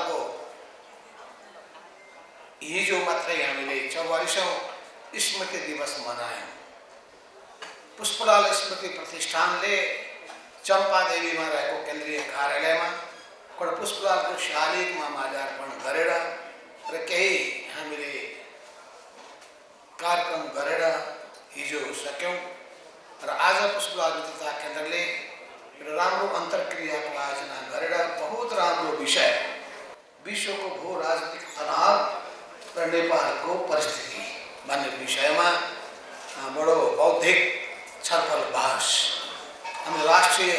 पुष्पलालको हिजो मात्रै हामीले 44औं स्मृति दिवस मनायौं। पुष्पलाल स्मृति प्रतिष्ठानले चम्पादेवीमा रहेको केन्द्रीय कार्यालयमा पुष्पलालको शालिगमा माल्यार्पण गरेर र केही हामीले कार्यक्रम गरेर हिजो सक्यौं र आज पुष्पलाल विद्वता केन्द्रले राम्रो अन्तर्क्रियाको आयोजना गरेर बहुत राम्रो विषय विश्वको भू राजनीतिक तनाव र नेपालको परिस्थिति भन्ने विषयमा बडो बौद्धिक छलफल बहस हाम्रो राष्ट्रिय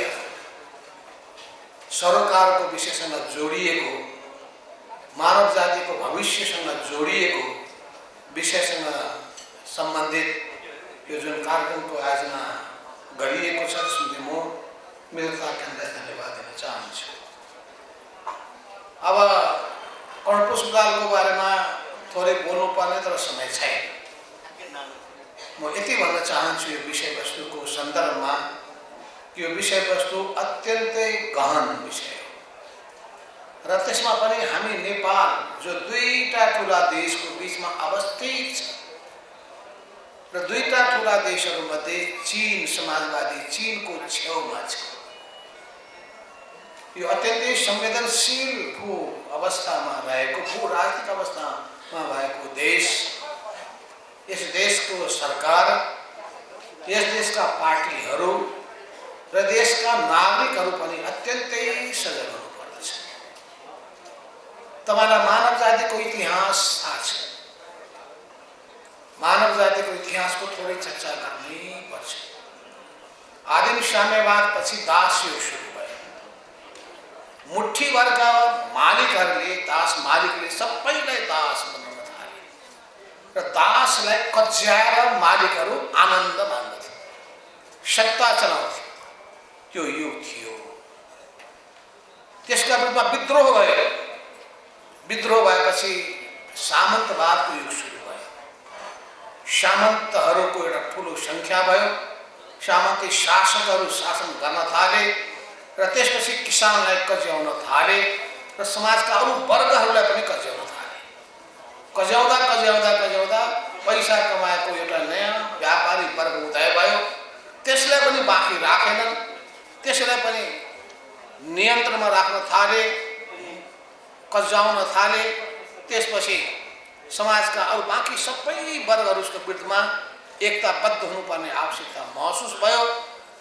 सरोकारको विषयसँग जोडिएको मानव जातिको भविष्यसँग जोडिएको विषयसँग सम्बन्धित यो जुन कार्यक्रमको आयोजना गरिएको छ त्यसमा म विद्वता केन्द्रलाई धन्यवाद दिन चाहन्छु। अब पुष्पलालको बारेमा थोरै बोल्नुपर्ने तर समय छैन। म यति भन्न चाहन्छु यो विषयवस्तुको सन्दर्भमा यो विषयवस्तु अत्यन्तै गहन विषय हो र त्यसमा पनि हामी नेपाल जो दुईटा ठुला देशको बीचमा अवस्थित छ र दुईटा ठुला देशहरूमध्ये चीन समाजवादी चीनको छेउमा छ। यो अत्यन्तै संवेदनशील भू अवस्थामा रहेको भू राजनीतिक अवस्थामा भएको देश, यस देशको सरकार, यस देशका पार्टीहरू र देशका नागरिकहरू पनि अत्यन्तै सजग हुनुपर्दछ। तपाईलाई मानव जातिको इतिहास थाहा छ। मानव जातिको इतिहासको थोरै चर्चा गर्नै पर्छ। आदिम साम्यवाद पछि दासयोग सुरु भयो। मुठ्ठीभरका मालिकहरूले मालिकले सबैलाई दास बनाउन थाले र दासलाई कज्याएर मालिकहरू आनन्द मान्दथे, सत्ता चलाउँथे। त्यो युग थियो। त्यसका विरुद्धमा विद्रोह भयो। विद्रोह भएपछि सामन्तवादको युग सुरु भयो। सामन्तहरूको एउटा ठुलो संख्या भयो। सामन्ती शासकहरू शासन गर्न थाले र त्यसपछि किसानलाई कज्याउन थाले र समाजका अरू वर्गहरूलाई पनि कज्याउन थाले। कज्याउँदा कज्याउँदा कज्याउँदा पैसा कमाएको एउटा नयाँ व्यापारी वर्ग उदय भयो। त्यसलाई पनि बाँकी राखेनन्। त्यसलाई पनि नियन्त्रणमा राख्न थाले, कज्याउन थाले। त्यसपछि समाजका अरू बाँकी सबै वर्गहरूको विरुद्धमा एकताबद्ध हुनुपर्ने आवश्यकता महसुस भयो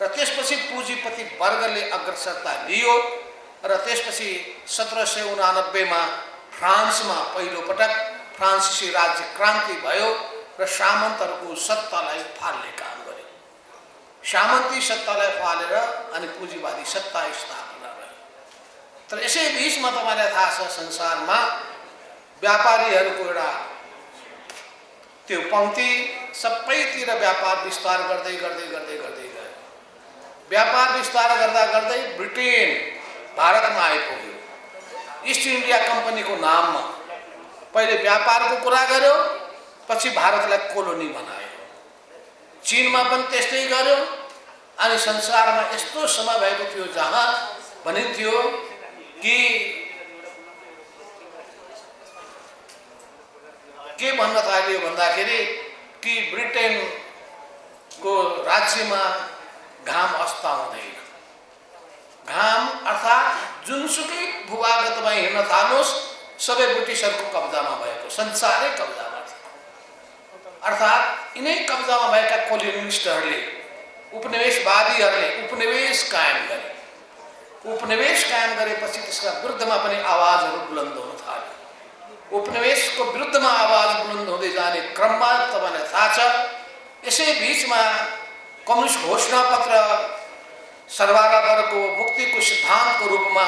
र त्यसपछि पुँजीपति वर्गले अग्रसरता लियो र त्यसपछि 1789 मा फ्रान्समा पहिलो पटक फ्रान्सिसी राज्य क्रान्ति भयो र सामन्तहरूको सत्तालाई फाल्ने काम गर्यो। सामन्ती सत्तालाई फालेर अनि पुँजीवादी सत्ता स्थापना भयो। तर यसै बीचमा तपाईलाई थाहा छ संसारमा व्यापारीहरूको एउटा त्यो पंक्ति सबैतिर व्यापार विस्तार गर्दै गर्दै गर्दै गर्दै गयो। व्यापार विस्तार गर्दा गर्दै ब्रिटेन भारतमा आइपुग्यो। ईस्ट इन्डिया कम्पनीको नाममा पहिले व्यापारको कुरा गर्यो, पछि भारतलाई कोलोनी बनायो। चीनमा पनि त्यस्तै गर्यो। अनि संसारमा यस्तो समय भएको थियो जहाँ भनिन्थ्यो कि के भन्न थाल्यो भन्दाखेरि कि ब्रिटेनको राज्यमा घाम अस्ताउँदैन। घाम अर्थात् जुनसुकै भूभागमा हिँड्न थाल्नुहोस् सबै ब्रिटिसहरूको कब्जामा भएको, संसारै कब्जामा थियो। अर्थात् यिनै कब्जामा भएका कोलोनिस्टहरूले उपनिवेशवादीहरूले उपनिवेश कायम गरे। उपनिवेश कायम गरेपछि त्यसका विरुद्धमा पनि आवाजहरू बुलन्द हुन थाल्यो। उपनिवेशको विरुद्धमा आवाज बुलन्द हुँदै जाने क्रममा तपाईलाई थाहा छ यसै बीचमा कम्युनिस्ट घोषणापत्र सर्वहाराको मुक्तिको सिद्धान्तको रूपमा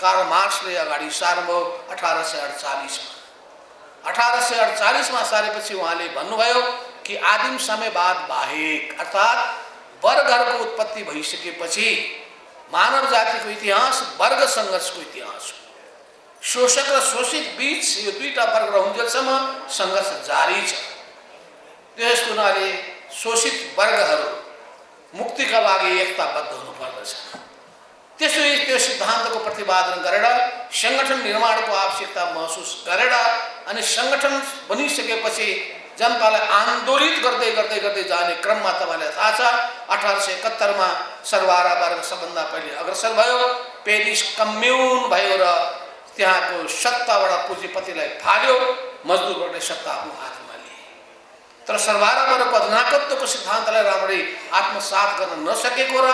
कार्ल मार्क्सले अगाडि सार्नुभयो 1848 मा। 1848 मा सारेपछि उहाँले भन्नुभयो कि आदिम साम्यवाद बाहेक अर्थात् वर्गहरूको उत्पत्ति भइसकेपछि मानव जातिको इतिहास वर्ग संघर्षको इतिहास हो। शोषक र शोषित बीच यो दुईटा वर्ग रहन्जेलसम्म संघर्ष जारी छ। त्यसको हुनाले शोषित वर्गहरू मुक्तिका लागि एकताबद्ध हुनुपर्दछ। त्यसै त्यो विश्व सिद्धान्तको प्रतिपादन गरेर संगठन निर्माणको आवश्यकता महसुस गरेर अनि संगठन बनिसकेपछि जनतालाई आन्दोलित गर्दै गर्दै गर्दै जाने क्रममा तपाईलाई थाहा छ 1871 मा सर्वहारा वर्ग सबभन्दा पहिले अग्रसर भयो। पेरिस कम्युन भयो र त्यहाँको सत्ताबाट पुँजीपतिलाई फाल्यो, मजदुरहरूले सत्ता आफ्नो हातमा लिए। तर सर्वहारा वर्गको अधिनायकत्वको सिद्धान्तलाई राम्ररी आत्मसात गर्न नसकेको र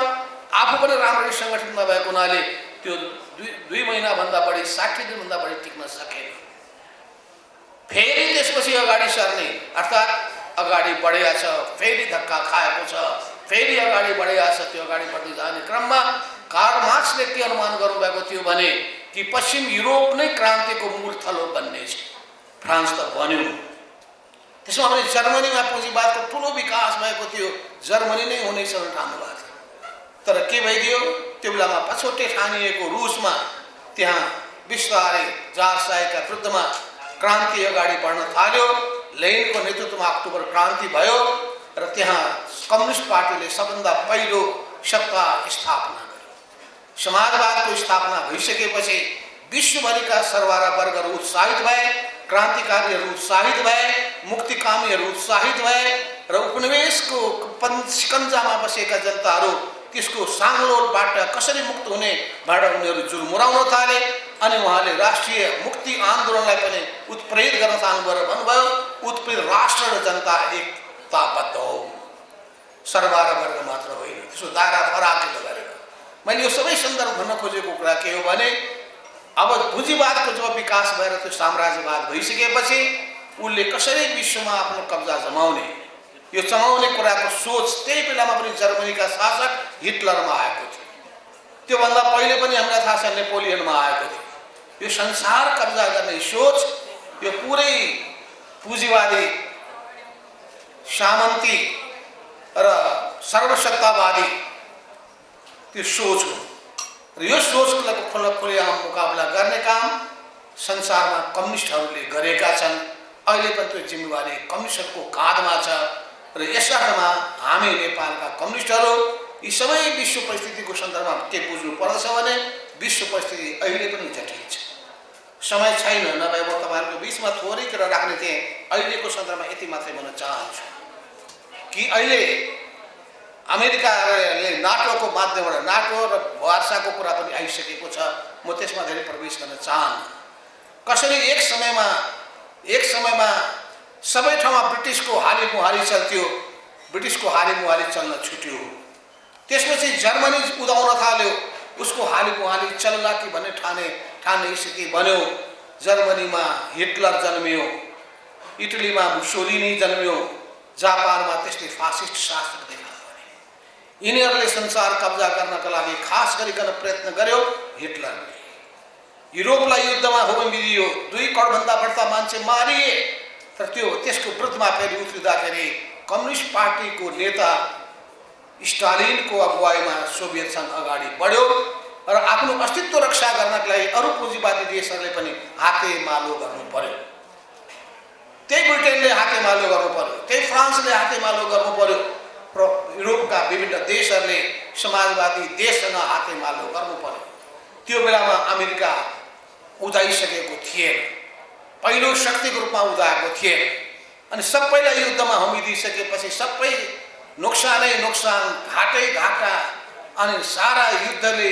आफू पनि राम्ररी संगठन नभएको हुनाले त्यो दुई महिनाभन्दा बढी 60 दिनभन्दा बढी टिक्न सकेन। फेरि त्यसपछि अगाडि सर्ने अर्थात् अगाडि बढेको छ, फेरि धक्का खाएको छ, फेरि अगाडि बढेको छ। त्यो अगाडि बढ्दै जाने क्रममा कार्ल मार्क्सले के अनुमान गर्नुभएको थियो भने कि पश्चिम युरोप नै क्रान्तिको मूल थलो बन्नेछ। फ्रान्स त बन्यो, त्यसमा पनि जर्मनीमा पुँजीवादको ठुलो विकास भएको थियो, जर्मनी नै हुनेछ भनेर ठान्नुभएको थियो। तर के भइदियो, त्यो बेलामा पछौटे ठानिएको रुसमा त्यहाँ बिस्तारै जारशाहीका विरुद्धमा क्रान्ति अगाडि बढ्न थाल्यो। लेनिनको नेतृत्वमा अक्टोबर क्रान्ति भयो र त्यहाँ कम्युनिस्ट पार्टीले सबभन्दा पहिलो सत्ता स्थापना गर्यो। समाजवादको स्थापना भइसकेपछि विश्वभरिका सर्वहारा वर्गहरू उत्साहित भए, क्रान्तिकारीहरू उत्साहित भए, मुक्तिकामीहरू उत्साहित भए र उपनिवेशको शिकन्जामा बसेका जनताहरू त्यसको साङ्लोलबाट कसरी मुक्त हुने बाट उनीहरू जुर्मुराउन थाले। अनि उहाँले राष्ट्रिय मुक्ति आन्दोलनलाई पनि उत्प्रेरित गर्न चाहनुभयो र भन्नुभयो उत्प्रेरित राष्ट्र र जनता एकताबद्ध हो, सर्वहारा वर्ग मात्र होइन। त्यसको दायरा फराकिलो गरेर मैले यो सबै सन्दर्भ भन्न खोजेको कुरा के हो भने अब पुँजीवादको जब विकास भएर त्यो साम्राज्यवाद भइसकेपछि उसले कसरी विश्वमा आफ्नो कब्जा जमाउने, यो चमाउने कुराको सोच त्यही बेलामा पनि जर्मनीका शासक हिटलरमा आएको थियो। त्योभन्दा पहिले पनि हामीलाई थाहा छ नेपोलियनमा आएको थियो। यो संसार कब्जा गर्ने सोच यो पुरै पुँजीवादी सामन्ती र सर्वसत्तावादी त्यो सोच हो र यो सोचलाई खुल्लाम मुकाबला गर्ने काम संसारमा कम्युनिस्टहरूले गरेका छन्। अहिले पनि त्यो जिम्मेवारी कम्युनिस्टहरूको काँधमा छ र यस अर्थमा हामी नेपालका कम्युनिस्टहरू यी सबै विश्व परिस्थितिको सन्दर्भमा के बुझ्नु पर्दछ भने विश्व परिस्थिति अहिले पनि जटिल छ। समय छैन, नभए म तपाईँहरूको बिचमा थोरै कुरा राख्ने थिएँ। अहिलेको सन्दर्भमा यति मात्रै भन्न चाहन्छु कि अहिले अमेरिकाले नाटोको माध्यमबाट नाटो र वार्साको कुरा पनि आइसकेको छ। म त्यसमा धेरै प्रवेश गर्न चाहन्न। कसरी एक समयमा सबै ठाउँमा ब्रिटिसको हाली मुहाली चल्थ्यो, ब्रिटिसको हाली मुहाली चल्न छुट्यो। त्यसपछि जर्मनी उदाउन थाल्यो, उसको हाली मुहाली चल्ला कि भन्ने ठाने स्थिति बन्यो। जर्मनीमा हिटलर जन्मियो, इटलीमा मुसोलिनी जन्मियो, जापानमा त्यस्तै फासिस्ट शासक देखा परे। यिनीहरूले संसार कब्जा गर्नका लागि खास गरिकन प्रयत्न गर्यो हिटलरले। युरोपलाई युद्धमा होमिदियो, 2 करोडभन्दा बढ्ता मान्छे मारिए। तर त्यसको विरुद्धमा फेरि उत्रिँदाखेरि कम्युनिस्ट पार्टीको नेता स्टालिनको अगुवाईमा सोभियत सङ्घ अगाडि बढ्यो र आफ्नो अस्तित्व रक्षा गर्नका लागि अरू पुँजीवादी देशहरूले पनि हातेमालो गर्नु पर्यो। त्यही ब्रिटेनले हातेमालो गर्नु पर्यो, त्यही फ्रान्सले हातेमालो गर्नु पर्यो र युरोपका विभिन्न देशहरूले समाजवादी देशसँग हातेमालो गर्नु पर्यो। त्यो बेलामा अमेरिका उदाइसकेको थिएन, पहिलो शक्तिको रूपमा उदाएको थिएन। अनि सबैलाई युद्धमा होमिदिसकेपछि सबै नोक्सानै नोक्सान, घाटै घाटा अनि सारा युद्धले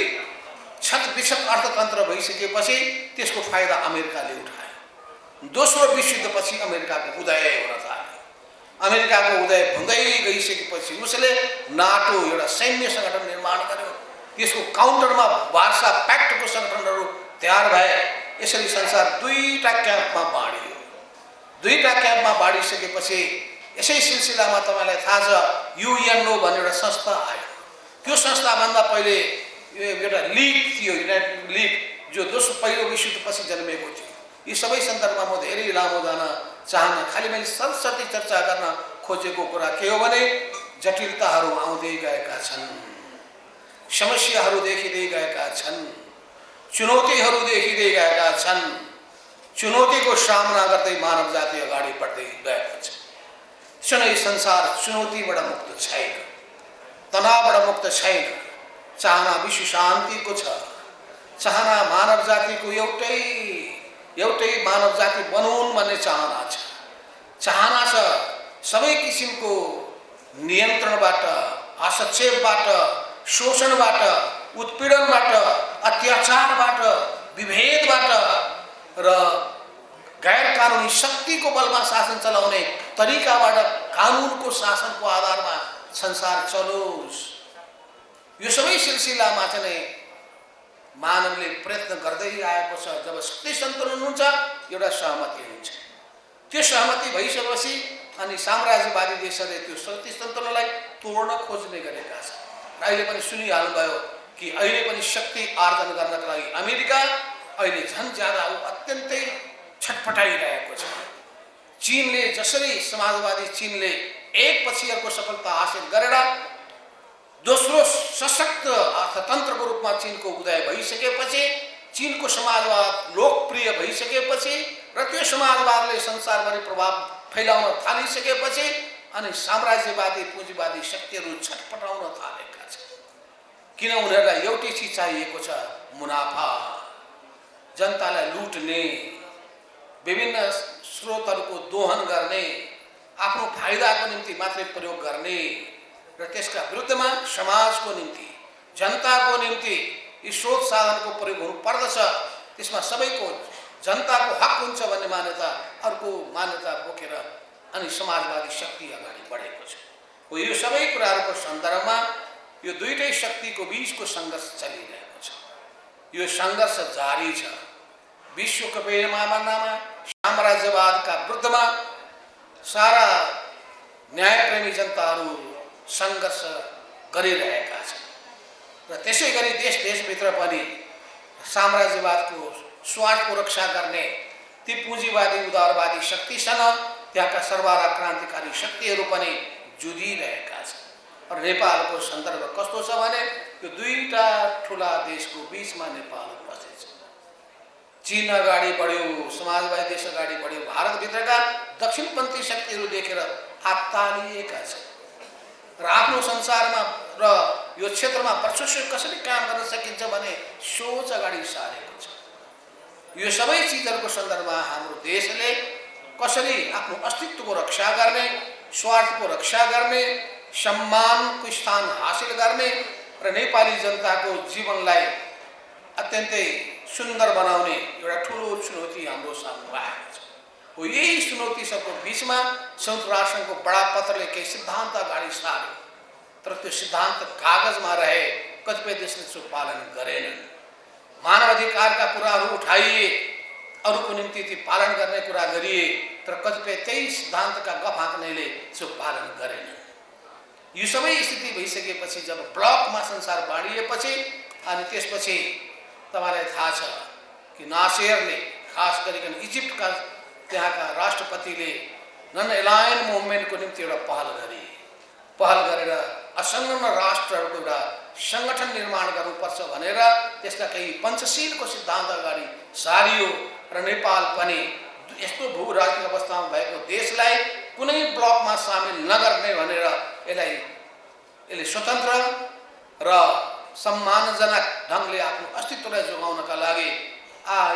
छतबिछत अर्थतन्त्र भइसकेपछि त्यसको फाइदा अमेरिकाले उठायो। दोस्रो विश्वयुद्धपछि अमेरिकाको उदय हुन थाल्यो। अमेरिकाको उदय हुँदै गइसकेपछि उसले नाटो एउटा सैन्य सङ्गठन निर्माण गर्यो। त्यसको काउन्टरमा वार्सा प्याक्टको सङ्गठनहरू तयार भए। यसरी संसार 2टा क्याम्पमा बाँडियो। 2टा क्याम्पमा बाँडिसकेपछि यसै सिलसिलामा तपाईँलाई थाहा छ युएनओ भन्ने एउटा संस्था आयो। त्यो संस्थाभन्दा पहिले एउटा लिग थियो, युनाइटेड लिग, जो पहिलो विश्वयुद्धपछि जन्मेको थियो। यी सबै सन्दर्भमा म धेरै लामो जान चाहन्न। खालि मैले सरसर्ती चर्चा गर्न खोजेको कुरा के हो भने जटिलताहरू आउँदै गएका छन्, समस्याहरू देखिँदै गएका छन्, चुनौतीहरू देखिँदै गएका छन्। चुनौतीको सामना गर्दै मानव जाति अगाडि बढ्दै गएको छ। यो संसार चुनौतीबाट मुक्त छैन, तनावबाट मुक्त छैन। चाहना विश्व शान्तिको छ, चाहना मानव जातिको एउटै मानव जाति बनौँ भन्ने चाहना छ। चाहना छ सबै किसिमको नियन्त्रणबाट, हस्तक्षेपबाट, शोषणबाट, उत्पीडनबाट, अत्याचारबाट, विभेदबाट र गैर कानुनी शक्तिको बलमा शासन चलाउने तरिकाबाट कानुनको शासनको आधारमा संसार चलोस्। यो सबै सिलसिलामा चाहिँ मानवले प्रयत्न गर्दै आएको छ। जब शक्ति सन्तुलन हुन्छ एउटा सहमति हुन्छ। त्यो सहमति भइसकेपछि अनि साम्राज्यवादी देशहरूले त्यो शक्ति सन्तुलनलाई तोड्न खोज्ने गरेका छन्। र अहिले पनि सुनिहाल्नुभयो कि अहिले पनि शक्ति आर्जन गर्नका लागि अमेरिका अहिले झन् ज्यादा अत्यन्तै छटपटाइरहेको छ। चीनले जसरी समाजवादी चीनले एकपछि अर्को सफलता हासिल गरेर दोस्रो सशक्त अर्थतन्त्रको रूपमा चीनको उदय भइसकेपछि, चीनको समाजवाद लोकप्रिय भइसकेपछि र त्यो समाजवादले संसारभरि प्रभाव फैलाउन थालिसकेपछि अनि साम्राज्यवादी पुँजीवादी शक्तिहरू छटपटाउन थालेका छन्। किन उनीहरूलाई एउटै चिज चाहिएको छ, मुनाफा, जनतालाई लुट्ने, विभिन्न स्रोतहरूको दोहन गर्ने, आफ्नो फाइदाको निम्ति मात्रै प्रयोग गर्ने र त्यसका विरुद्धमा समाजको निम्ति, जनताको निम्ति यी स्रोत साधनको प्रयोग हुनुपर्दछ। त्यसमा सबैको जनताको हक हुन्छ भन्ने मान्यता, अर्को मान्यता बोकेर अनि समाजवादी शक्ति अगाडि बढेको छ। हो यो सबै कुराहरूको सन्दर्भमा यो दुईटै शक्तिको बीचको सङ्घर्ष चलिरहेको छ। यो सङ्घर्ष जारी छ। विश्वको पैमानामा साम्राज्यवादका विरुद्धमा सारा न्यायप्रेमी जनताहरू सङ्घर्ष गरिरहेका छन् र त्यसै गरी देश देशभित्र पनि साम्राज्यवादको स्वार्थको रक्षा गर्ने ती पुँजीवादी उदारवादी शक्तिसँग त्यहाँका सर्वहारा क्रान्तिकारी शक्तिहरू पनि जुधिरहेका छन्। र नेपालको सन्दर्भ कस्तो छ भने यो दुईटा ठुला देशको बीचमा नेपाल उपस्थित छ। चीन अगाडि बढ्यो, समाजवादी देश अगाडि बढ्यो, भारतभित्रका दक्षिणपन्थी शक्तिहरू देखेर आत्तालिएका छन् र आफ्नो संसारमा र यो क्षेत्रमा वर्चस्व कसरी काम गर्न सकिन्छ भने सोच अगाडि सारेको छ। यो सबै चिजहरूको सन्दर्भमा हाम्रो देशले कसरी आफ्नो अस्तित्वको रक्षा गर्ने, स्वार्थको रक्षा गर्ने, सम्मानको स्थान हासिल गर्ने र नेपाली जनताको जीवनलाई अत्यन्तै सुन्दर बनाउने एउटा ठुलो चुनौती हाम्रो सामु आएको छ। हो यही चुनौती सबको बीचमा संयुक्त राष्ट्रको बडापत्रले केही सिद्धान्त अगाडि सार्यो, तर त्यो सिद्धान्त कागजमा रहे, कतिपय देशले सो पालन गरेनन्। मानवाधिकारका कुराहरू उठाइए, अरूको निम्ति ती पालन गर्ने कुरा गरिए, तर कतिपय त्यही सिद्धान्तका गफ हाँक्नेले सो पालन गरेनन्। यो सबै स्थिति भइसकेपछि जब ब्लकमा संसार बाँडिएपछि अनि त्यसपछि तपाईँलाई थाहा छ कि नासेरले खास गरिकन इजिप्टका त्यहाँका राष्ट्रपतिले नन एलायन मुभमेन्टको निम्ति एउटा पहल गरेर असंलग्न राष्ट्रहरूको एउटा सङ्गठन निर्माण गर्नुपर्छ भनेर त्यसका केही पञ्चशीलको सिद्धान्त अगाडि सारियो र नेपाल पनि यस्तो भूराजनीतिक अवस्थामा भएको देशलाई कुनै ब्लकमा सामेल नगर्ने भनेर यसले स्वतन्त्र र सम्मानजनक ढङ्गले आफ्नो अस्तित्वलाई जोगाउनका लागि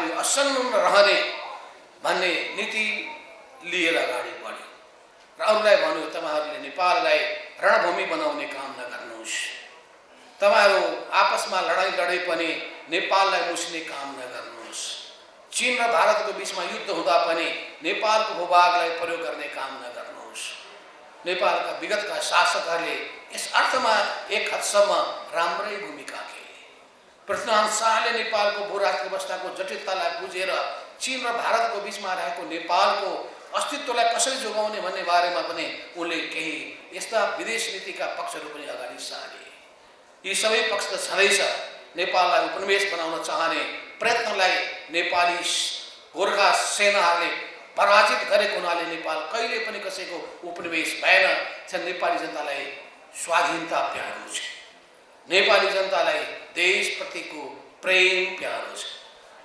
यो असंलग्न रहने भन्ने नीति लिएर अगाडि बढ्यो र अरूलाई भन्यो तपाईँहरूले नेपाललाई रणभूमि बनाउने काम नगर्नुहोस्, तपाईँहरू आपसमा लडाइँ लडे पनि नेपाललाई मुस्ने काम नगर्नुहोस्, चीन र भारतको बीचमा युद्ध हुँदा पनि नेपालको भूभागलाई प्रयोग गर्ने काम नगर्नुहोस्। नेपालका विगतका शासकहरूले यस अर्थमा एक हदसम्म राम्रै भूमिका खेले। पृथ्वीनारायण शाहले नेपालको भूराजनीतिक अवस्थाको जटिलतालाई बुझेर चीन र भारतको बीचमा रहेको नेपालको अस्तित्वलाई कसरी जोगाउने भन्ने बारेमा पनि उनले केही यस्ता विदेश नीतिका पक्षहरू पनि अगाडि सारे। यी सबै पक्ष त छँदैछ। नेपाललाई उपनिवेश बनाउन चाहने प्रयत्नलाई नेपाली गोर्खा सेनाहरूले पराजित गरेको हुनाले नेपाल कहिले पनि कसैको उपनिवेश भएन। नेपाली जनतालाई स्वाधीनता प्यारो छ, नेपाली जनतालाई देशप्रतिको प्रेम प्यारो छ।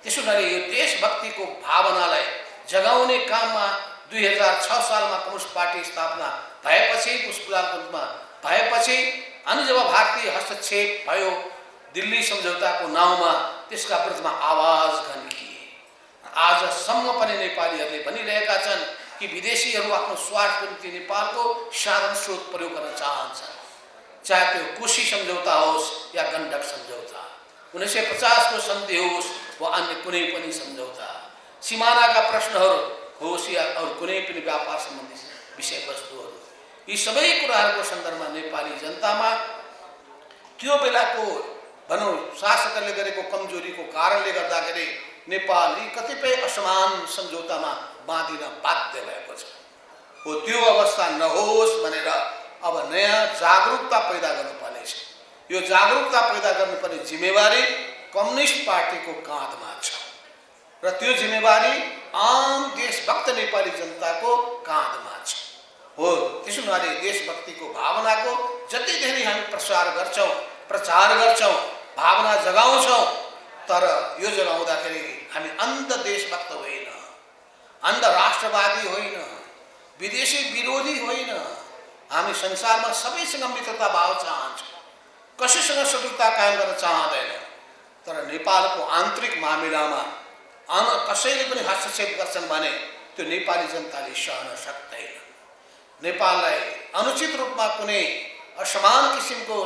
त्यसो हुनाले यो देशभक्तिको भावनालाई जगाउने काममा 2006 सालमा कम्युनिस्ट पार्टी स्थापना भएपछि, पुष्पलालको रूपमा भएपछि अनि जब भारतीय हस्तक्षेप भयो दिल्ली सम्झौताको नाउँमा, त्यसका विरुद्धमा आवाज गन्किए। आजसम्म पनि नेपालीहरूले भनिरहेका छन् कि विदेशीहरू आफ्नो स्वार्थको निम्ति नेपालको साधन स्रोत प्रयोग गर्न चाहन्छन्, चाहे त्यो कोशी सम्झौता होस् या गण्डक सम्झौता, 1950 को सन्धि होस् वा अन्य कुनै पनि सम्झौता, सिमानाका प्रश्नहरू होस् या अरू कुनै पनि व्यापार सम्बन्धी विषयवस्तुहरू, यी सबै कुराहरूको सन्दर्भमा नेपाली जनतामा त्यो बेलाको भनौँ शासकहरूले गरेको कमजोरीको कारणले गर्दाखेरि नेपाल यी कतिपय असमान सम्झौतामा बाँधिन बाध्य भएको छ। हो त्यो अवस्था नहोस् भनेर अब नयाँ जागरुकता पैदा गर्नुपर्नेछ। यो जागरुकता पैदा गर्नुपर्ने जिम्मेवारी कम्युनिस्ट पार्टीको काँधमा छ र त्यो जिम्मेवारी आम देशभक्त नेपाली जनताको काँधमा छ। हो त्यसो हुनाले देशभक्तिको भावनाको जति धेरै हामी प्रचार गर्छौं, भावना जगाउँछौं, तर यो जगाउँदाखेरि हामी अन्ध देशभक्त होइन, अन्ध राष्ट्रवादी होइन, विदेशी विरोधी होइन। हामी संसारमा सबैसँग मित्रता भाव चाहन्छौँ, कसैसँग शत्रुता कायम गर्न चाहँदैन। तर नेपालको आन्तरिक मामिलामा कसैले पनि हस्तक्षेप गर्छन् भने त्यो नेपाली जनताले सहन सक्दैन। नेपाललाई अनुचित रूपमा कुनै असमान किसिमको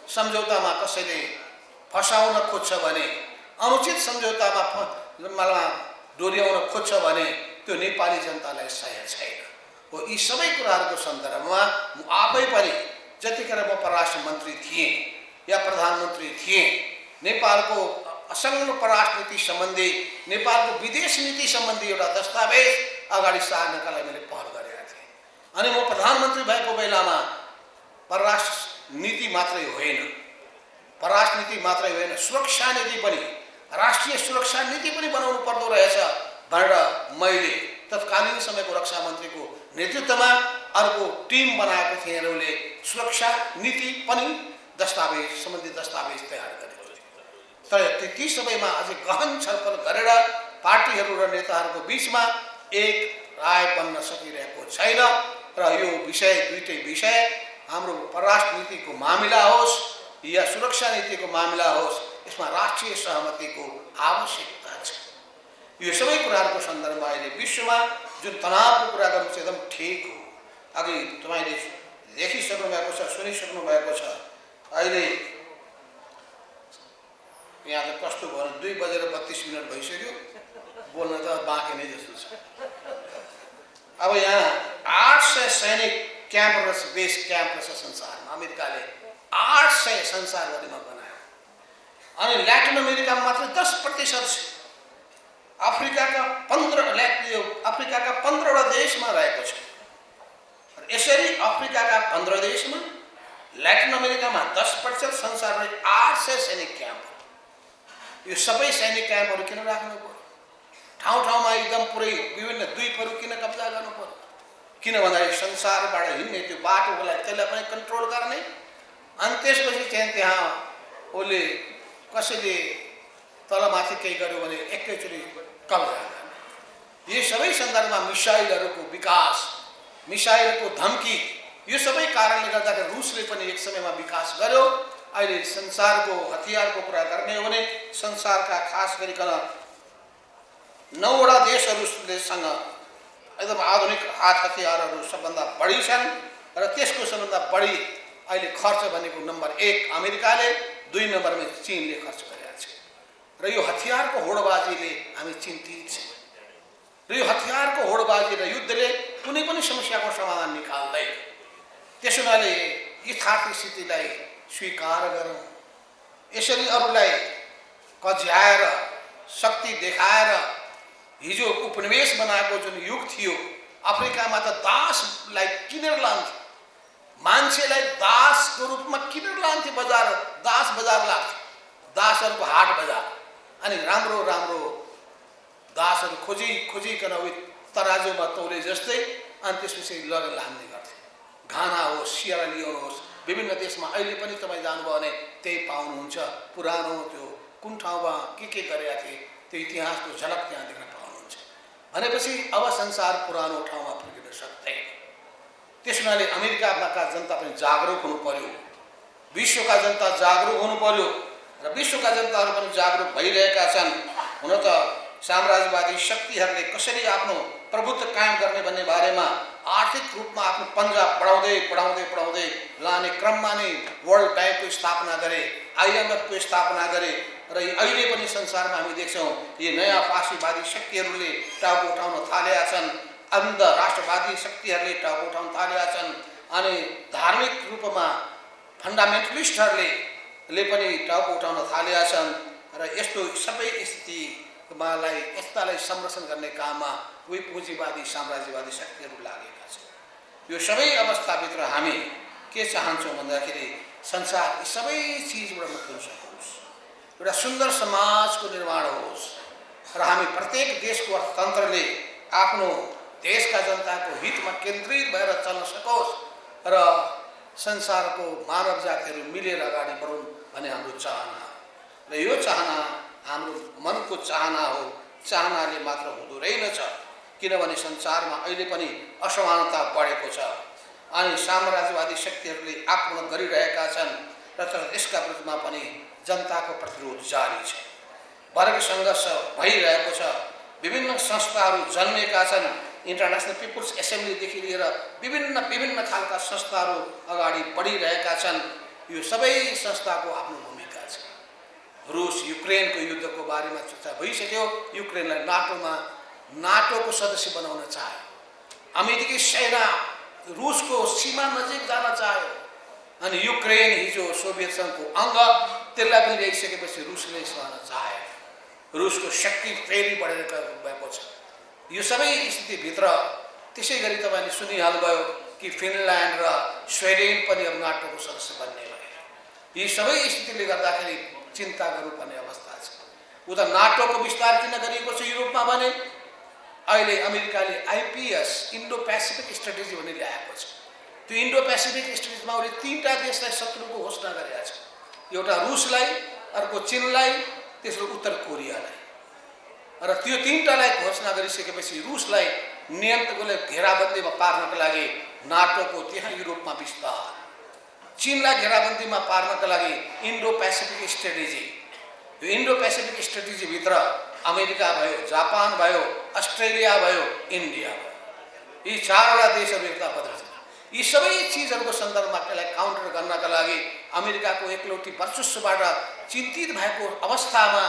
सम्झौतामा कसैले फसाउन खोज्छ भने, अनुचित सम्झौतामा डोर्याउन खोज्छ भने त्यो नेपाली जनतालाई सह्य छैन। हो यी सबै कुराहरूको सन्दर्भमा म आफै पनि जतिखेर म परराष्ट्र मन्त्री थिएँ या प्रधानमन्त्री थिएँ, नेपालको असङ्गठित परराष्ट्र नीति सम्बन्धी, नेपालको विदेश नीति सम्बन्धी एउटा दस्तावेज अगाडि सार्नका लागि मैले पहल गरेका थिएँ। अनि म प्रधानमन्त्री भएको बेलामा परराष्ट्र नीति मात्रै होइन, सुरक्षा नीति पनि, राष्ट्रिय सुरक्षा नीति पनि बनाउनु पर्दो रहेछ भनेर मैले तत्कालीन समयको रक्षा मन्त्रीको नेतृत्वमा अर्को टिम बनाएको थिएँ। उनले सुरक्षा नीति पनि सम्बन्धित दस्तावेज तयार गरेको थियो। तर ती सबैमा अझै गहन छलफल गरेर पार्टीहरू र नेताहरूको बीचमा एक राय बन्न सकिरहेको छैन र यो विषय, दुईटै विषय, हाम्रो परराष्ट्र नीतिको मामिला होस् या सुरक्षा नीतिको मामिला होस्, यसमा राष्ट्रिय सहमतिको आवश्यकता छ। यो सबै कुराहरूको सन्दर्भमा अहिले विश्वमा जुन तनावको कुरा गर्नु चाहिँ एकदम ठिक हो। अघि तपाईँले देखिसक्नु भएको छ, सुनिसक्नु भएको छ। अहिले यहाँ त कस्तो भयो, 2:32 भइसक्यो, बोल्न त बाँकी नै जस्तो छ। अब यहाँ 800 सैनिक क्याम्प र बेस क्याम्प रहेछ संसारमा। अमेरिकाले 800 संसारभरिमा बनायो। अनि ल्याटिन अमेरिकामा मात्र 10% छ। अफ्रिकाका 15वटा देशमा रहेको छ। यसरी अफ्रिकाका 15 देशमा, ल्याटिन अमेरिकामा 10%, संसारभरि 800 सैनिक क्याम्प। यो सबै सैनिक क्याम्पहरू किन राख्नु पर्यो? ठाउँ-ठाउँमा एकदम पुरै विभिन्न द्वीपहरू किन कब्जा गर्नु पर्यो? किन भन्दाखेरि संसारबाट हिँड्ने त्यो बाटोलाई त्यसलाई पनि कन्ट्रोल गर्ने, अनि त्यसपछि चाहिँ त्यहाँ उसले कसैले तलमाथि केही गर्यो भने एकैचोटि कब्जा गर्ने। यो सबै सन्दर्भमा मिसाइलहरूको विकास, मिसाइलको धम्की, यो सबै कारणले गर्दाखेरि रुसले पनि एक समयमा विकास गर्यो। अहिले संसारको हतियारको कुरा गर्ने हो भने संसारका खास गरिकन 9वटा देशहरूसँग एकदम आधुनिक हात हतियारहरू सबभन्दा बढी छन् र त्यसको सबभन्दा बढी अहिले खर्च भनेको नम्बर 1 अमेरिकाले, 2 नम्बरमा चीनले खर्च गरेका छ। र यो हतियारको होडबाजीले हामी चिन्तित छौँ। र यो हतियारको होडबाजी र युद्धले कुनै पनि समस्याको समाधान निकाल्दैन। त्यसो हुनाले यथार्थ स्थितिलाई स्वीकार गरौँ। यसरी अरूलाई कज्याएर, शक्ति देखाएर हिजो उपनिवेश बनाएको जुन युग थियो, अफ्रिकामा त दासलाई किनेर लान्थ्यो, मान्छेलाई दासको रूपमा किनेर लान्थ्यो, बजार, दास बजार लाग्थ्यो, दासहरूको हाट बजार। अनि राम्रो राम्रो दासहरू खोजिकन तराजुमा तौले जस्तै, अनि त्यसपछि लगेर लान्ने गर्थे। घाना होस्, सियरा लियोन होस्, विभिन्न देशमा अहिले पनि तपाईँ जानुभयो भने त्यही पाउनुहुन्छ। पुरानो त्यो कुन ठाउँमा के गरेका थिए त्यो इतिहासको झलक त्यहाँ देख्न पाउनुहुन्छ। भनेपछि अब संसार पुरानो ठाउँमा फर्किन सक्दैन। त्यस हुनाले अमेरिकाका जनता पनि जागरुक हुनु पर्यो, विश्वका जनता जागरुक हुनु पर्यो र विश्वका जनताहरू पनि जागरुक भइरहेका छन्। हुन त साम्राज्यवादी शक्तिहरूले कसरी आफ्नो प्रभुत्व कायम गर्ने भन्ने बारेमा आर्थिक रूपमा आफ्नो पन्जा बढाउँदै बढाउँदै बढाउँदै लाने क्रममा नै वर्ल्ड ब्याङ्कको स्थापना गरे, IMFको स्थापना गरे र अहिले पनि संसारमा हामी देख्छौँ यी नयाँ फासीवादी शक्तिहरूले टाउको उठाउन थालेका छन्। अन्ध राष्ट्रवादी शक्तिहरूले टाउको उठाउन थालेका छन् अनि धार्मिक रूपमा फन्डामेन्टलिस्टहरूले पनि टाउको उठाउन थालेका छन् र यस्तो सबै स्थितिलाई यस्तालाई संरक्षण गर्ने काममा उही पुँजीवादी साम्राज्यवादी शक्तिहरू लागेका छन्। यो सबै अवस्थाभित्र हामी के चाहन्छौँ भन्दाखेरि संसार यी सबै चिजबाट मुक्त हुन सकोस्, एउटा सुन्दर समाजको निर्माण होस् र हामी प्रत्येक देशको अर्थतन्त्रले आफ्नो देशका जनताको हितमा केन्द्रित भएर चल्न सकोस् र संसारको मानव जातिहरू मिलेर अगाडि बढौँ भन्ने हाम्रो चाहना र यो चाहना हाम्रो मनको चाहना हो। चाहनाले मात्र हुँदो रहेनछ, किनभने संसारमा अहिले पनि असमानता बढेको छ अनि साम्राज्यवादी शक्तिहरूले आक्रमण गरिरहेका छन् र यसका विरुद्धमा पनि जनताको प्रतिरोध जारी छ। वर्ग सङ्घर्ष भइरहेको छ, विभिन्न संस्थाहरू जन्मेका छन्, इन्टरनेसनल पिपुल्स एसेम्ब्लीदेखि लिएर विभिन्न खालका संस्थाहरू अगाडि बढिरहेका छन्। यो सबै संस्थाको आफ्नो भूमिका छ। रुस युक्रेनको युद्धको बारेमा चर्चा भइसक्यो। युक्रेनलाई नाटोको सदस्य बनाउन चाह्यो। अमेरिकी सेना रुसको सीमा नजिक जान चाह्यो अनि युक्रेन हिजो सोभियत सङ्घको अङ्ग, त्यसलाई पनि ल्याइसकेपछि रुसले सहन चाह्यो। रुसको शक्ति फेरि बढेर गएको छ। यो सबै स्थितिभित्र त्यसै गरी तपाईँले सुनिहाल्नुभयो कि फिनल्यान्ड र स्विडेन पनि अब नाटोको सदस्य बन्ने भए। यी सबै स्थितिले गर्दाखेरि चिन्ता गर्नुपर्ने अवस्था छ। उता नाटोको विस्तार किन गरिएको छ युरोपमा भने अहिले अमेरिकाले IPS इन्डो पेसिफिक स्ट्रेटेजी भन्ने ल्याएको छ। त्यो इन्डो पेसिफिक स्ट्रेटेजीमा उसले 3टा देशलाई शत्रुको घोषणा गरेका छ। एउटा रुसलाई, अर्को चीनलाई, तेस्रो उत्तर कोरियालाई। र त्यो 3टालाई घोषणा गरिसकेपछि रुसलाई नियन्त्रणले घेराबन्दीमा पार्नका लागि नाटोको त्यहाँ युरोपमा विस्तार, चीनलाई घेराबन्दीमा पार्नका लागि इन्डो पेसिफिक स्ट्रेटेजी। यो इन्डो पेसिफिक स्ट्रेटेजीभित्र अमेरिका भयो, जापान भयो, अस्ट्रेलिया भयो, इन्डिया भयो, यी 4वटा देशहरू एकताबद्ध छन्। यी सबै चिजहरूको सन्दर्भमा त्यसलाई काउन्टर गर्नका लागि अमेरिकाको एकलौटी वर्चस्वबाट चिन्तित भएको अवस्थामा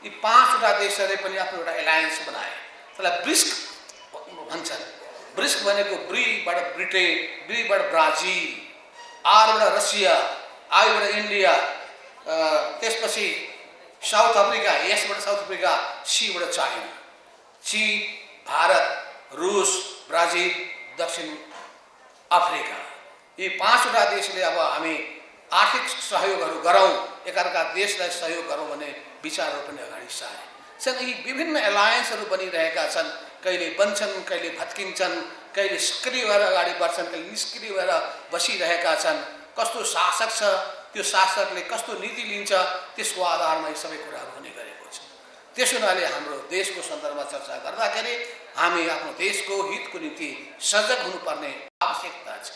यी 5वटा देशहरूले पनि आफ्नो एउटा एलायन्स बनाए। त्यसलाई ब्रिस्क भन्छन्। ब्रिस्क भनेको ब्रीबाट ब्रिटेन, बीबाट ब्राजिल, आरबाट रसिया, आईबाट इन्डिया, त्यसपछि साउथ अफ्रिका, एसबाट साउथ अफ्रिका, सीबाट चाइना। चीन, भारत, रुस, ब्राजिल, दक्षिण अफ्रिका, यी 5वटा देशले अब हामी आर्थिक सहयोगहरू गरौँ, एकअर्का देशलाई सहयोग गरौँ भन्ने विचारहरू पनि अगाडि सारे। यी विभिन्न एलायन्सहरू बनिरहेका छन्। कहिले बन्छन्, कहिले भत्किन्छन्, कहिले सक्रिय भएर अगाडि बढ्छन्, कहिले निष्क्रिय भएर बसिरहेका छन्। कस्तो शासक छ, त्यो शासकले कस्तो नीति लिन्छ, त्यसको आधारमा यी सबै कुराहरू हुने गरेको छ। त्यसो हुनाले हाम्रो देशको सन्दर्भमा चर्चा गर्दाखेरि हामी आफ्नो देशको हितको निम्ति सजग हुनुपर्ने आवश्यकता छ।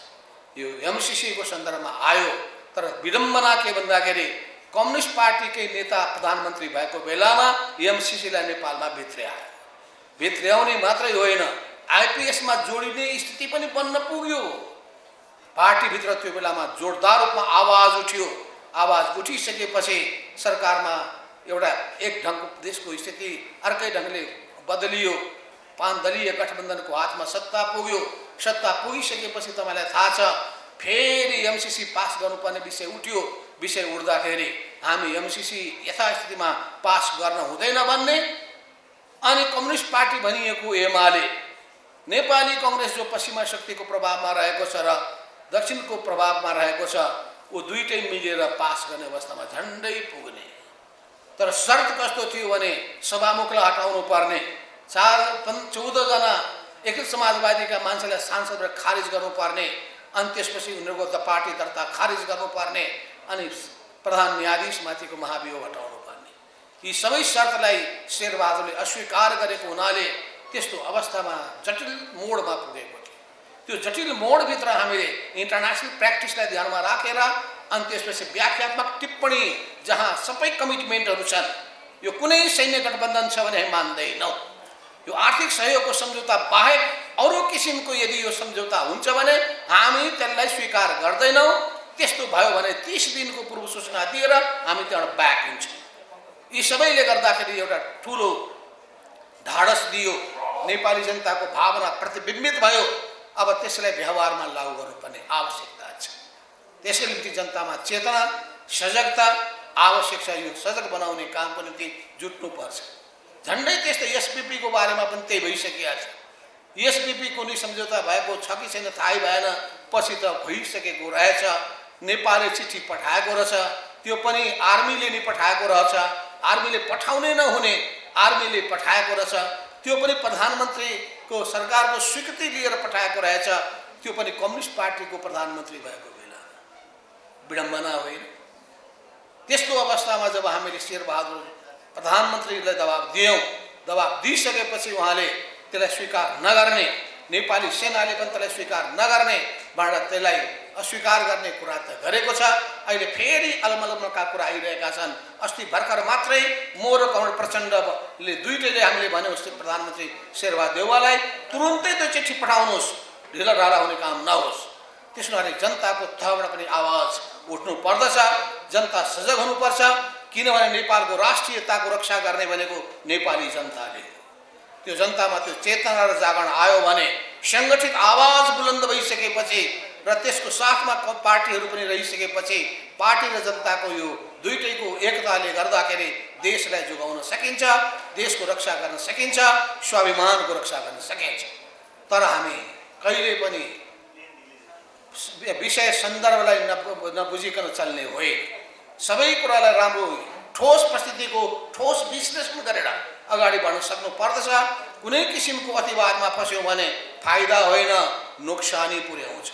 यो MCCको सन्दर्भमा आयो, तर विडम्बना के भन्दाखेरि कम्युनिस्ट पार्टीकै नेता प्रधानमन्त्री भएको बेलामा MCCलाई नेपालमा भित्र्यायो। भित्र्याउने मात्रै होइन, IPSमा जोडिने स्थिति पनि बन्न पुग्यो। पार्टीभित्र त्यो बेलामा जोरदार रूपमा आवाज उठ्यो। आवाज उठिसकेपछि सरकारमा एउटा एक ढङ्गको देशको स्थिति अर्कै ढङ्गले बदलियो। 5 दलीय गठबन्धनको हातमा सत्ता पुग्यो। सत्ता पुगिसकेपछि तपाईँलाई थाहा छ फेरि MCC पास गर्नुपर्ने विषय उठ्यो। विषय उठ्दाखेरि हामी MCC यथास्थितिमा पास गर्न हुँदैन भन्ने अनि कम्युनिस्ट पार्टी भनिएको एमाले, नेपाली कांग्रेस जो पश्चिमा शक्तिको प्रभावमा रहेको छ र दक्षिणको प्रभावमा रहेको छ, वो दुईटै मिलेर पास गर्ने अवस्थामा झन्डै पुग्ने। तर शर्त कस्तो थियो भने सभामुखलाई हटाउनु पर्ने, 14 जना एकीकृत समाजवादीका मान्छेलाई सांसदबाट खारिज गर्नुपर्ने, अनि त्यसपछि उनीहरूको पार्टी दर्ता खारिज गर्नुपर्ने अनि प्रधान न्यायाधीशमाथिको महाभियोग हटाउनु पर्ने। यी सबै शर्तलाई शेरबहादुरले अस्वीकार गरेको हुनाले त्यस्तो अवस्थामा जटिल मोडमा पुगेको थियो। त्यो जटिल मोडभित्र हामीले इन्टरनेसनल प्र्याक्टिसलाई ध्यानमा राखेर अनि त्यसपछि व्याख्यात्मक टिप्पणी जहाँ सबै कमिटमेन्टहरू छन्। यो कुनै सैन्य गठबन्धन छ भने मान्दैनौँ। यो आर्थिक सहयोगको सम्झौता बाहेक अरू किसिमको यदि यो सम्झौता हुन्छ भने हामी त्यसलाई स्वीकार गर्दैनौँ। त्यस्तो भयो भने 30 दिनको पूर्व सूचना दिएर हामी त्यहाँबाट ब्याक हुन्छौँ। यी सबैले गर्दाखेरि एउटा ठुलो ढाडस दियो, नेपाली जनताको भावना प्रतिबिम्बित भयो। अब त्यसलाई व्यवहारमा लागू गर्नुपर्ने आवश्यकता छ। त्यसको निम्ति जनतामा चेतना, सजगता आवश्यक छ। यो सजग बनाउने कामको निम्ति जुट्नुपर्छ। झन्डै त्यस्तै एसपीपी को बारेमा पनि त्यही भइसकेको छ। एसपीपी को नि सम्झौता भएको छ कि छैन थाहै भएन, पछि त भइसकेको रहेछ। नेपालले चिठी पठाएको रहेछ, त्यो पनि आर्मीले नि पठाएको रहेछ। आर्मीले पठाउनै नहुने आर्मीले पठाएको रहेछ, त्यो पनि प्रधानमन्त्रीको सरकारको स्वीकृति लिएर पठाएको रहेछ। त्यो पनि कम्युनिस्ट पार्टीको प्रधानमन्त्री भएको बेला विडम्बना होइन। त्यस्तो अवस्थामा जब हामीले शेरबहादुर प्रधानमन्त्रीलाई दबाब दियौँ, दबाब दिइसकेपछि उहाँले त्यसलाई स्वीकार नगर्ने, नेपाली सेनाले पनि त्यसलाई स्वीकार नगर्ने, बाट त्यसलाई अस्वीकार गर्ने कुरा त गरेको छ। अहिले फेरि अलमलमका कुरा आइरहेका छन्। अस्ति भर्खर मात्रै म र कमल प्रचण्डले दुईटैले हामीले भन्यौँ प्रधानमन्त्री शेरबहादुर देउवालाई तुरुन्तै त्यो चिठी पठाउनुहोस्, ढिलाढाला हुने काम नहोस्। त्यसो हुनाले जनताको तहबाट पनि आवाज उठ्नु पर्दछ। जनता सजग हुनुपर्छ, किनभने नेपालको राष्ट्रियताको रक्षा गर्ने भनेको नेपाली जनताले हो। त्यो जनतामा त्यो चेतना र जागरण आयो भने, सङ्गठित आवाज बुलन्द भइसकेपछि र त्यसको साथमा पार्टीहरू पनि रहिसकेपछि पार्टी र जनताको यो दुईटैको एकताले गर्दाखेरि देशलाई जोगाउन सकिन्छ, देशको रक्षा गर्न सकिन्छ, स्वाभिमानको रक्षा गर्न सकिन्छ। तर हामी कहिले पनि विषय सन्दर्भलाई नबुझिकन चल्ने होइन। सबै कुरालाई राम्रो ठोस परिस्थितिको ठोस विश्लेषण गरेर अगाडि बढ्न सक्नु पर्दछ। कुनै किसिमको अतिवादमा फस्यौँ भने फाइदा होइन, नोक्सानी पुर्याउँछ।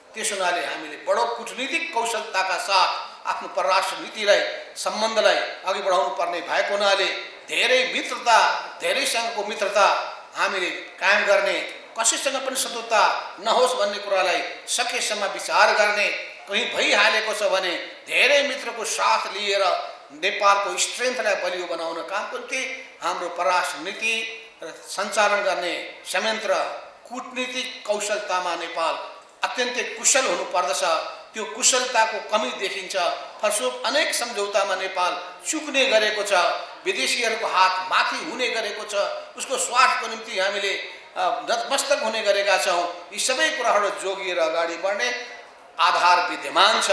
त्यसो हुनाले हामीले बडो कूटनीतिक कौशलताका साथ आफ्नो परराष्ट्र नीतिलाई सम्बन्धलाई अघि बढाउनु पर्ने भएको हुनाले धेरै मित्रता, धेरैसँगको मित्रता हामीले कायम गर्ने, कसैसँग पनि शत्रुता नहोस् भन्ने कुरालाई सकेसम्म विचार गर्ने, कहीँ भइहालेको छ भने धेरै मित्रको साथ लिएर नेपालको स्ट्रेन्थलाई बलियो बनाउन कामको निम्ति हाम्रो परराष्ट्र नीति र सञ्चालन गर्ने संयन्त्र कूटनीतिक कौशलतामा नेपाल अत्यन्तै कुशल हुनुपर्दछ। त्यो कुशलताको कमी देखिन्छ। फलस्वरूप अनेक सम्झौतामा नेपाल चुक्ने गरेको छ, विदेशीहरूको हात माथि हुने गरेको छ, उसको स्वार्थको निम्ति हामीले नतमस्तक हुने गरेका छौँ। यी सबै कुराहरू जोगिएर अगाडि बढ्ने आधार विद्यमान छ।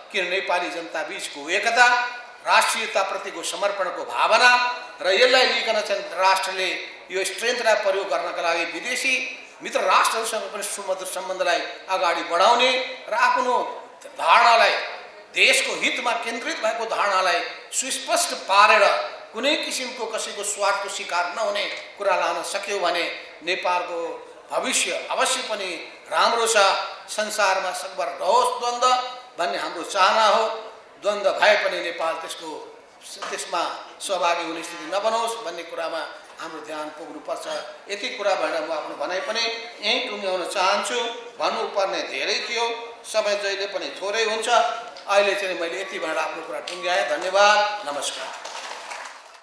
किन नेपाली जनता बीचको एकता, राष्ट्रियताप्रतिको समर्पणको भावना र यसलाई लिइकन चाहिँ राष्ट्रले यो स्ट्रेन्थलाई प्रयोग गर्नका लागि विदेशी मित्र राष्ट्रहरूसँग पनि सुमधुर सम्बन्धलाई अगाडि बढाउने र आफ्नो धारणालाई, देशको हितमा केन्द्रित भएको धारणालाई सुस्पष्ट पारेर कुनै किसिमको कसैको स्वार्थको शिकार नहुने कुरा लान सक्यो भने नेपालको भविष्य अवश्य पनि राम्रो छ। संसारमा सकभर रहोस् द्वन्द्व भन्ने हाम्रो चाहना हो। द्वन्द्व भए पनि नेपाल त्यसमा सहभागी हुने स्थिति नबनोस् भन्ने कुरामा हाम्रो ध्यान पुग्नुपर्छ। यति कुरा भएर म आफ्नो भनाइ पनि यहीँ टुङ्ग्याउन चाहन्छु। भन्नुपर्ने धेरै थियो, समय जहिले पनि थोरै हुन्छ। अहिले चाहिँ मैले यति भनेर आफ्नो कुरा टुङ्ग्याएँ। धन्यवाद, नमस्कार।